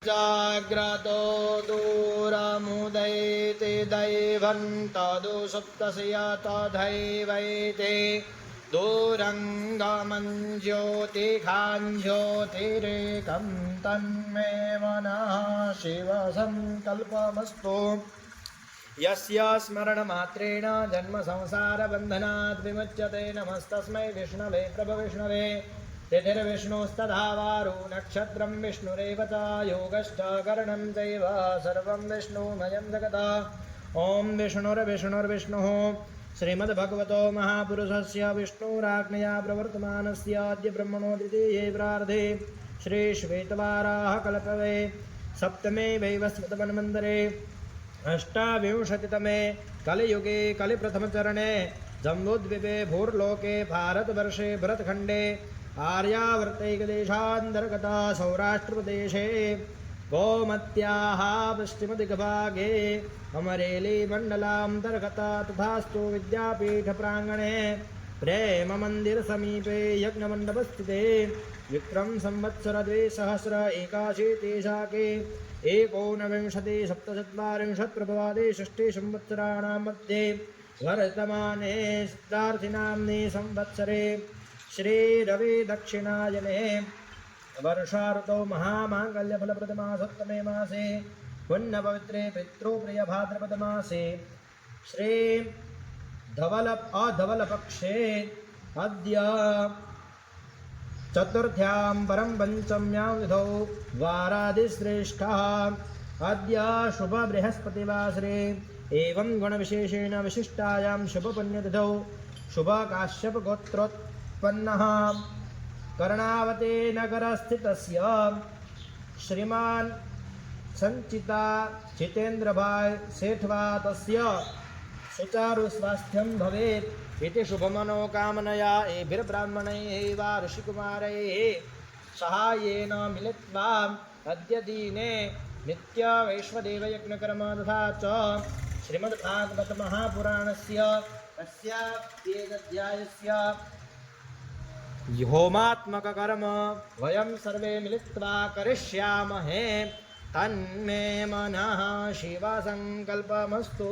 जाग्रतो दूरमुदैति दैवं तदु सुप्तस्य तथैवैते दूरङ्गमं ज्योतिखां ज्योतिरेकं तन्मे मनः शिवसङ्कल्पमस्तु। यस्य स्मरणमात्रेण जन्मसंसारबन्धनात् विमुच्यते नमस्तस्मै विष्णवे प्रभविष्णवे। तिथिर्विष्णुस्तथा वारो नक्षत्रं विष्णुरेव च योगश्च करणं चैव सर्वं विष्णुमयं जगत्। ॐ विष्णुर्विष्णुर्विष्णुः श्रीमद्भगवतो महापुरुषस्य विष्णुराज्ञया प्रवर्तमानस्य अद्य ब्रह्मणो द्वितीये प्रार्धे श्रीश्वेतवाराह कल्पवे सप्तमे वैवस्वतमन्वन्तरे अष्टाविंशतितमे कलियुगे कलिप्रथमचरणे जम्बूद्वीपे भूर्लोके भारतवर्षे भरतखण्डे आर्यावर्तैकदेशान्तर्गता सौराष्ट्रप्रदेशे गोमत्याः पश्चिमदिग्भागे अमरेलीमण्डलान्तर्गता तथास्तु विद्यापीठप्राङ्गणे प्रेममन्दिरसमीपे यज्ञमण्डपस्थिते विक्रम संवत्सर 2081 शाके 19/7/47 प्रभवादि षष्ठी संवत्सराणां मध्ये वर्तमाने सिद्धार्थिनाम्नि संवत्सरे श्री रवि दक्षिणायने वर्षा ऋतौ महामाङ्गल्यफलप्रदमासोत्तमे मासे पुण्यपवित्रे पितृप्रिय भाद्रपदमासे श्री धवलपक्षे अद्य चतुर्थ्यां परं पञ्चम्यां तिथौ वारादिश्रेष्ठः अद्य शुभ बृहस्पतिवासरे एवं गुणविशेषेण विशिष्टायां शुभपुण्यतिथौ शुभ काश्यपगोत्रोत्पन्नः कर्णावते नगरस्थितस्य श्रीमान् संचिता जितेन्द्रभाई सेठवा तस्य सुचारु स्वास्थ्यं भवेत् इति शुभमनोकामनया एभिर्ब्राह्मणैः वा ऋषिकुमारैः सहायेन मिलित्वा अद्य दिने नित्यवैश्वदेवयज्ञकर्म तथा च श्रीमद्भागवतमहापुराणस्य अस्याध्यायस्य होमात्मककर्म वयं सर्वे मिलित्वा करिष्यामहे। तन्मे मनः शिवसङ्कल्पमस्तु।